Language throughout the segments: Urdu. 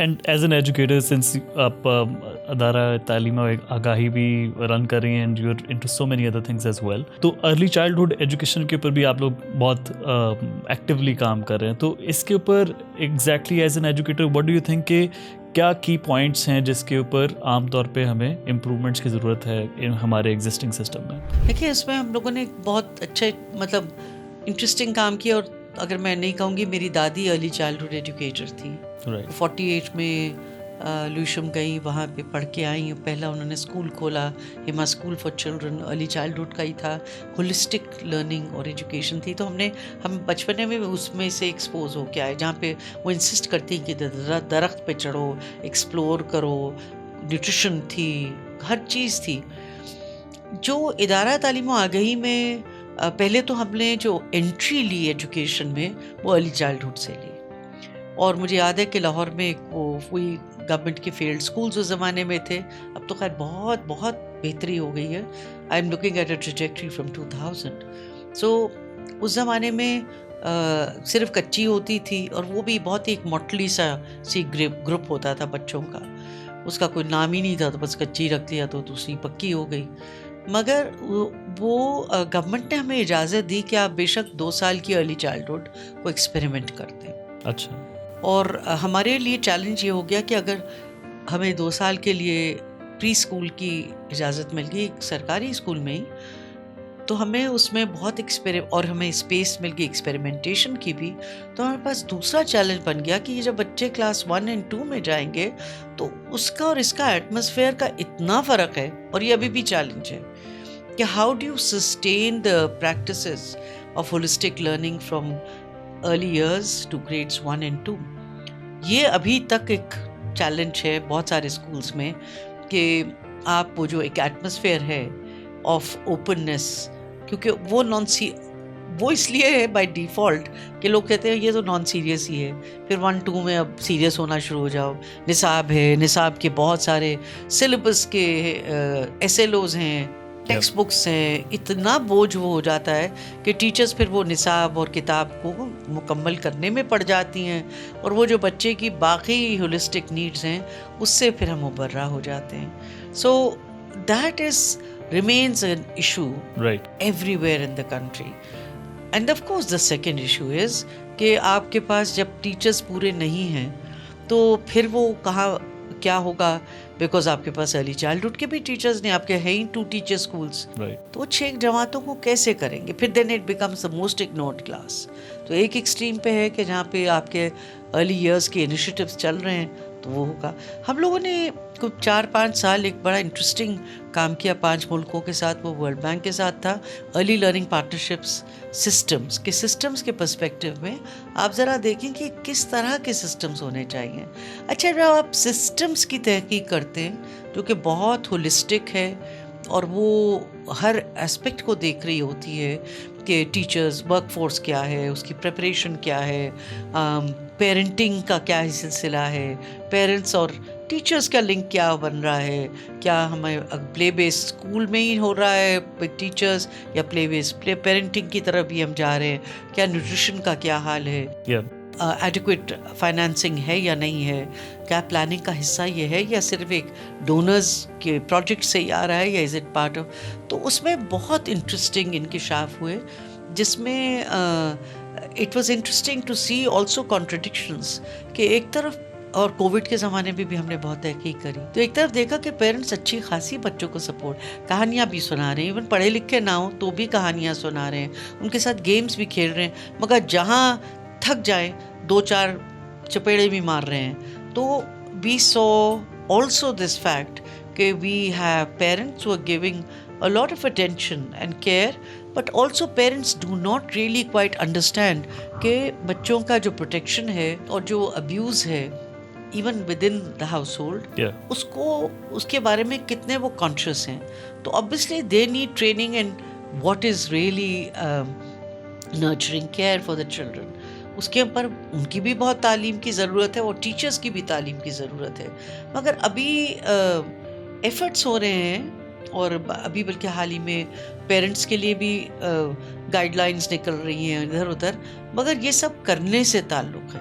And as an educator since آپ ادارہ تعلیم و آگاہی بھی رن کر رہی ہیں and you are into so many other things as well, تو ارلی چائلڈہڈ ایجوکیشن کے اوپر بھی آپ لوگ بہت ایکٹیولی کام کر رہے ہیں. تو اس کے اوپر exactly as an educator what do you think کہ کیا کی پوائنٹس ہیں جس کے اوپر عام طور پہ ہمیں امپرومنٹس کی ضرورت ہے ہمارے ایگزسٹنگ سسٹم میں؟ دیکھیے اس میں ہم لوگوں نے بہت اچھے انٹرسٹنگ کام کیا, اور اگر میں نہیں کہوں گی میری دادی ارلی چائلڈہڈ ایجوکیٹر تھی. 48 میں لوشم گئی, وہاں پہ پڑھ کے آئیں. پہلا انہوں نے اسکول کھولا, ہما school for children, early childhood کا ہی تھا, ہولسٹک لرننگ اور ایجوکیشن تھی. تو ہم بچپنے میں اس میں سے ایکسپوز ہو کے آئے, جہاں پہ وہ انسسٹ کرتی کہ درخت پہ چڑھو, ایکسپلور کرو, نیوٹریشن تھی, ہر چیز تھی. جو ادارہ تعلیم و آگہی میں پہلے تو ہم نے جو انٹری لی ایجوکیشن میں وہ ارلی چائلڈہڈ سے لی. اور مجھے یاد ہے کہ لاہور میں وہی گورنمنٹ کے فیلڈ اسکولز اس زمانے میں تھے, اب تو خیر بہت بہت بہتری ہو گئی ہے. I am looking at a trajectory from 2000. So اس زمانے میں صرف کچی ہوتی تھی, اور وہ بھی بہت ہی ایک موٹلی سی گروپ ہوتا تھا بچوں کا, اس کا کوئی نام ہی نہیں تھا, تو بس کچی رکھ لیا تو دوسری پکی ہو گئی. مگر وہ گورنمنٹ نے ہمیں اجازت دی کہ آپ بے شک 2 سال کی ارلی چائلڈہڈ کو ایکسپیریمنٹ کرتے ہیں. اچھا. اور ہمارے لیے چیلنج یہ ہو گیا کہ اگر ہمیں 2 سال کے لیے پری اسکول کی اجازت مل گئی سرکاری اسکول میں ہی, تو ہمیں اس میں بہت اور ہمیں اسپیس مل گئی ایکسپیریمنٹیشن کی بھی. تو ہمارے پاس دوسرا چیلنج بن گیا کہ یہ جب بچے کلاس 1 اور 2 میں جائیں گے تو اس کا اور اس کا ایٹماسفیئر کا اتنا فرق ہے, اور یہ ابھی بھی چیلنج ہے کہ how do you sustain the practices of holistic learning from early years to grades 1 اور 2. یہ ابھی تک ایک چیلنج ہے بہت سارے اسکولس میں کہ آپ وہ جو ایک ایٹماسفیئر ہے آف اوپننیس, کیونکہ وہ اس لیے ہے بائی ڈیفالٹ کہ لوگ کہتے ہیں یہ تو نان سیریس ہی ہے, پھر 1-2 میں اب سیریس ہونا شروع ہو جاؤ. نصاب ہے, نصاب کے بہت سارے سلیبس کے ایس ایل اوز ہیں, ٹیکسٹ بکس ہیں, اتنا بوجھ وہ ہو جاتا ہے کہ ٹیچرز پھر وہ نصاب اور کتاب کو مکمل کرنے میں پڑ جاتی ہیں, اور وہ جو بچے کی باقی ہولسٹک نیڈز ہیں اس سے پھر ہم مبرہ ہو جاتے ہیں. So that is remains an issue right everywhere in the country. And of course the second issue is کہ آپ کے پاس جب ٹیچرز پورے نہیں ہیں تو پھر وہ کہاں کیا ہوگا, بیکاز آپ کے پاس ارلی چائلڈہڈ کے بھی ٹیچرز نہیں, آپ کے ہیں ہی 2 ٹیچر اسکولس, تو وہ 6 جماعتوں کو کیسے کریں گے؟ پھر then it becomes the most ignored class. تو ایک ایکسٹریم پہ ہے کہ جہاں پہ آپ کے ارلی ایئرس کے انیشیٹیوز چل رہے ہیں تو وہ ہوگا. ہم لوگوں نے کچھ 4-5 سال ایک بڑا انٹرسٹنگ کام کیا 5 ملکوں کے ساتھ, وہ ورلڈ بینک کے ساتھ تھا. ارلی لرننگ پارٹنرشپس سسٹمس کے پرسپیکٹو میں آپ ذرا دیکھیں کہ کس طرح کے سسٹمز ہونے چاہیے. اچھا جب آپ سسٹمز کی تحقیق کرتے ہیں جو کہ بہت ہولسٹک ہے اور وہ ہر اسپیکٹ کو دیکھ رہی ہوتی ہے کہ ٹیچرز ورک فورس کیا ہے, اس کی پریپریشن کیا ہے, پیرنٹنگ کا کیا سلسلہ ہے, پیرنٹس اور ٹیچرز کا لنک کیا بن رہا ہے, کیا ہمیں پلے بیس اسکول میں ہی ہو رہا ہے ٹیچرز, یا پلے بیس پیرنٹنگ کی طرف بھی ہم جا رہے ہیں, کیا نیوٹریشن کا کیا حال ہے, ایڈیکویٹ فائنانسنگ ہے یا نہیں ہے, کیا پلاننگ کا حصہ یہ ہے یا صرف ایک ڈونرز کے پروجیکٹ سے ہی آ رہا ہے, یا از اٹ پارٹ آف. تو اس میں بہت انٹرسٹنگ انکشاف ہوئے جس میں it was interesting to see also contradictions کہ ایک طرف, اور کووڈ کے زمانے میں بھی ہم نے بہت تحقیق کری, تو ایک طرف دیکھا کہ پیرنٹس اچھی خاصی بچوں کو سپورٹ, کہانیاں بھی سنا رہے ہیں, ایون پڑھے لکھے نہ ہوں تو بھی کہانیاں سنا رہے ہیں, ان کے ساتھ گیمز بھی کھیل رہے ہیں, مگر جہاں تھک جائیں 2-4 چپیڑے بھی مار رہے ہیں. تو وی سو آلسو دس فیکٹ کہ we have parents who are giving a lot of attention and care, but also parents do not really quite understand کہ بچوں کا جو پروٹیکشن ہے اور جو ابیوز ہے even with in the household, اس کے بارے میں کتنے وہ کانشیس ہیں. تو obviously they need training and what is really nurturing care for the children. اس کے اوپر ان کی بھی بہت تعلیم کی ضرورت ہے اور ٹیچرز کی بھی تعلیم کی ضرورت ہے. مگر ابھی ایفرٹس ہو رہے ہیں, اور ابھی بلکہ حال ہی میں پیرنٹس کے لیے بھی گائیڈ لائنس نکل رہی ہیں ادھر ادھر, مگر یہ سب کرنے سے تعلق ہے.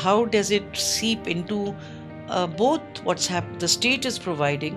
how does it seep into both what's the state is providing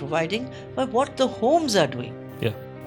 providing, but what the homes are doing.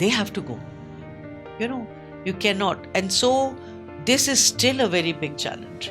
they have to go, you know, you cannot, and so this is still a very big challenge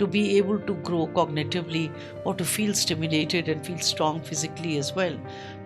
to be able to grow cognitively or to feel stimulated and feel strong physically as well.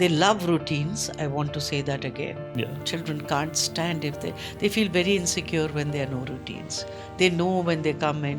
They love routines. I want to say that again. Children can't stand if they feel very insecure when there are no routines. They know when they come in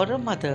or a mother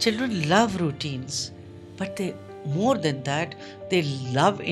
Children love routines, but they more than that they love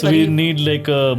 So we need like a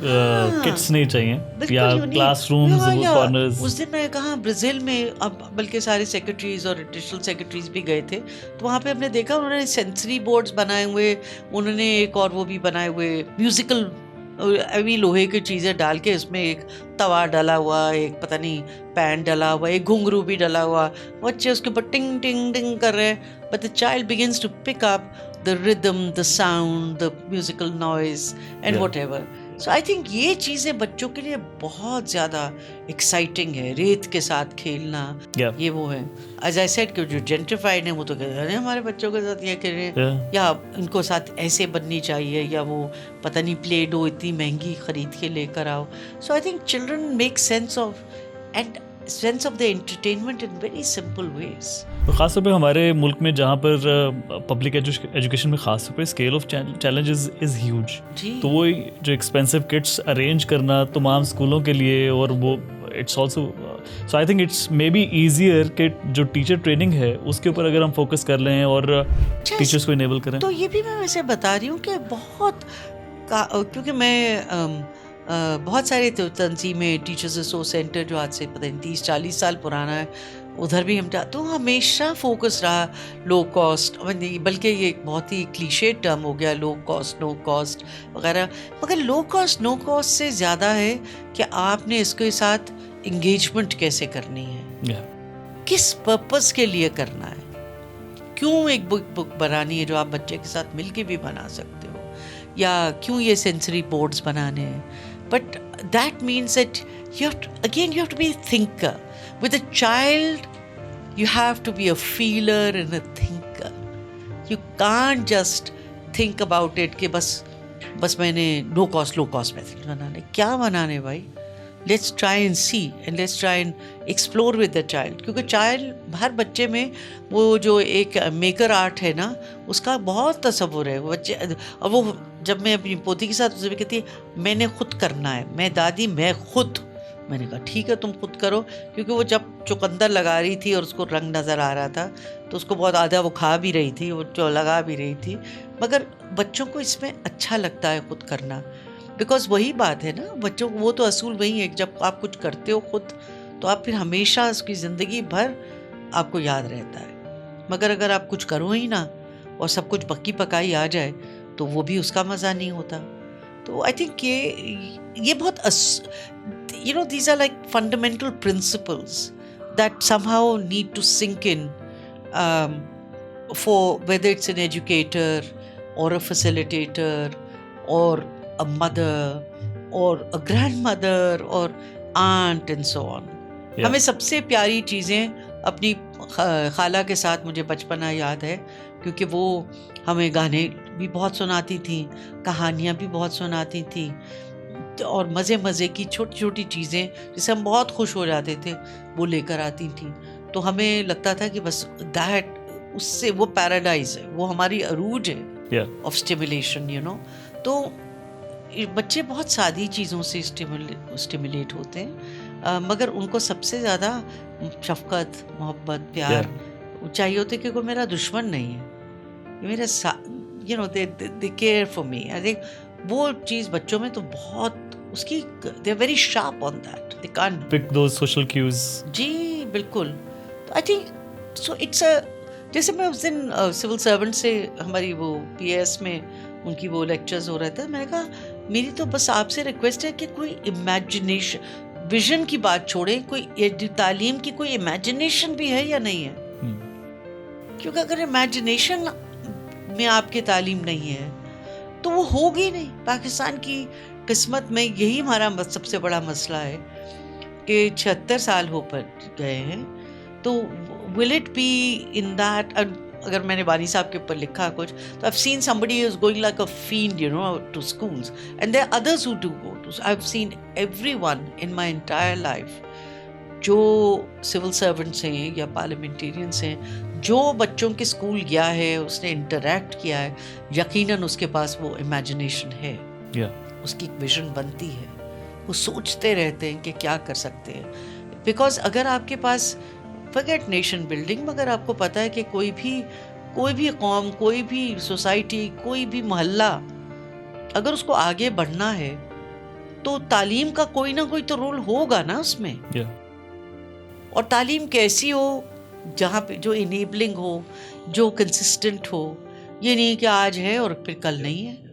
kits نہیں چاہیے بالکل یا unique. Classrooms corners. اس دن میں کہاں برازیل میں، اب بلکہ سارے سیکرٹریز اور ایڈیشنل سیکرٹریز بھی گئے تھے، تو وہاں پہ ہم نے دیکھا انہوں نے سینسری بورڈز بنائے ہوئے، انہوں نے ایک اور وہ بھی بنائے ہوئے میوزیکل ابھی لوہے کی چیزیں ڈال کے، اس میں ایک توا ڈلا ہوا، ایک پتہ نہیں پین ڈلا ہوا، ایک گھنگرو بھی ڈلا ہوا، بچے اس کے اوپر ٹنگ ٹنگ ٹنگ کر رہے ہیں، but the child begins to pick up the rhythm, the sound, the musical noise and Yeah. whatever. So I think یہ چیزیں بچوں کے لیے بہت زیادہ ایکسائٹنگ ہے، ریت کے ساتھ کھیلنا. Yeah. یہ وہ ہے as I said کہ جو جینٹریفائڈ ہیں وہ تو کہتے ہیں ہمارے بچوں کے ساتھ یہ کر رہے ہیں، یا ان کو ساتھ ایسے بننی چاہیے، یا وہ پتہ نہیں پلے ڈو اتنی مہنگی خرید کے لے کر آؤ. So I think children make sense of the entertainment in very simple ways. خاص طور پہ ہمارے ملک میں جہاں پر پبلک ایجوکیشن میں خاص طور پہ scale of challenges is huge. تو وہ جو ایکسپینسو کٹس ارینج کرنا تمام اسکولوں کے لیے، اور وہ it's also so I think it's may be easier کہ جو ٹیچر ٹریننگ ہے اس کے اوپر اگر ہم فوکس کر لیں اور ٹیچرس کو انیبل کریں. تو یہ بھی میں ویسے بتا رہی ہوں کہ بہت، کیونکہ میں بہت سارے تنظیمیں، ٹیچرز ریسورس سینٹر جو آج سے پتہ نہیں 30-40 سال پرانا ہے، ادھر بھی ہم تو ہمیشہ فوکس رہا لو کاسٹ، بلکہ یہ بہت ہی کلیشے ٹرم ہو گیا لو کاسٹ نو کاسٹ وغیرہ، مگر لو کاسٹ نو کاسٹ سے زیادہ ہے کہ آپ نے اس کے ساتھ انگیجمنٹ کیسے کرنی ہے، کس پرپز کے لیے کرنا ہے، کیوں ایک بک بنانی ہے جو آپ بچے کے ساتھ مل کے بھی بنا سکتے ہو، یا کیوں یہ سینسری بورڈز بنانے ہیں. But that means that you have to be a thinker. With a child, you have to be a feeler and a thinker. You can't just think about it کہ بس میں نے لو کاسٹ میتھڈ بنانے. کیا بنانے بھائی؟ Let's try and see and let's try and explore with the child. کیونکہ چائلڈ، ہر بچے میں وہ جو ایک میکر آرٹ ہے نا، اس کا بہت تصور ہے بچے. اور وہ جب میں اپنی پوتی کے ساتھ اسے بھی کہتی ہے میں نے خود کرنا ہے، میں دادی میں خود. میں نے کہا ٹھیک ہے تم خود کرو، کیونکہ وہ جب چقندر لگا رہی تھی اور اس کو رنگ نظر آ رہا تھا تو اس کو بہت آدھا وہ کھا بھی رہی تھی، وہ جو لگا بھی رہی تھی. مگر بچوں کو اس میں اچھا لگتا ہے خود کرنا، بیکاز وہی بات ہے نا، بچوں کو وہ تو اصول وہی ہے، جب آپ کچھ کرتے ہو خود تو آپ پھر ہمیشہ اس کی زندگی بھر آپ کو یاد رہتا ہے. مگر اگر آپ کچھ کرو ہی نہ اور سب کچھ پکی پکائی آ جائے تو وہ بھی اس کا مزہ نہیں ہوتا. تو آئی تھنک یہ بہت these are like fundamental principles that somehow need to sink in for whether it's an educator or a facilitator or a mother or a grandmother or aunt and so on. ہمیں سب سے پیاری چیزیں اپنی خالہ کے ساتھ، مجھے بچپنا یاد ہے کیونکہ وہ ہمیں گانے بھی بہت سناتی تھیں، کہانیاں بھی بہت سناتی تھیں، اور مزے کی چھوٹی چھوٹی چیزیں جس سے ہم بہت خوش ہو جاتے تھے وہ لے کر آتی تھیں. تو ہمیں لگتا تھا کہ بس دیٹ، اس سے وہ پیراڈائز ہے، وہ ہماری عروج ہے آف اسٹیمولیشن تو بچے بہت سادی چیزوں سے اسٹیمولیٹ ہوتے ہیں، مگر ان کو سب سے زیادہ شفقت، محبت، پیار چاہیے ہوتے، کہ کوئی میرا دشمن نہیں ہے، میرا they care for me. I think وہ چیز بچوں میں تو بہت اس کی they are very sharp on that. They can't pick those social cues. جی بالکل. تو I think so it's a، جیسے میں اس دن سول سرونٹ سے ہماری وہ پی ایس میں ان کی وہ لیکچرز ہو رہے تھے، میں نے کہا میری تو بس آپ سے ریکویسٹ ہے کہ کوئی امیجنیشن، ویژن کی بات چھوڑیں، کوئی تعلیم کی کوئی امیجنیشن بھی ہے یا نہیں ہے. کیونکہ اگر امیجنیشن میں آپ کی تعلیم نہیں ہے تو وہ ہوگی نہیں. پاکستان کی قسمت میں یہی ہمارا سب سے بڑا مسئلہ ہے کہ 76 سال ہو پر گئے ہیں، تو will it be in that. اگر میں نے بانی صاحب کے اوپر لکھا کچھ تو I've seen somebody who is going like a fiend to schools, and there are others who do go to. I've seen everyone in my entire life جو سول سرونٹس ہیں یا پارلیمنٹیرینس ہیں، جو بچوں کے اسکول گیا ہے، اس نے انٹریکٹ کیا ہے، یقیناً اس کے پاس وہ امیجنیشن ہے، اس کی ایک ویژن بنتی ہے، وہ سوچتے رہتے ہیں کہ کیا کر سکتے ہیں. بیکاز اگر آپ کے پاس فورگیٹ نیشن بلڈنگ، مگر آپ کو پتہ ہے کہ کوئی بھی قوم، کوئی بھی سوسائٹی، کوئی بھی محلہ اگر اس کو آگے بڑھنا ہے تو تعلیم کا کوئی نہ کوئی تو رول ہوگا نا اس میں. اور تعلیم کیسی ہو جہاں پہ جو انیبلنگ ہو, جو کنسسٹنٹ ہو, یہ نہیں کہ آج ہے اور پھر کل نہیں ہے.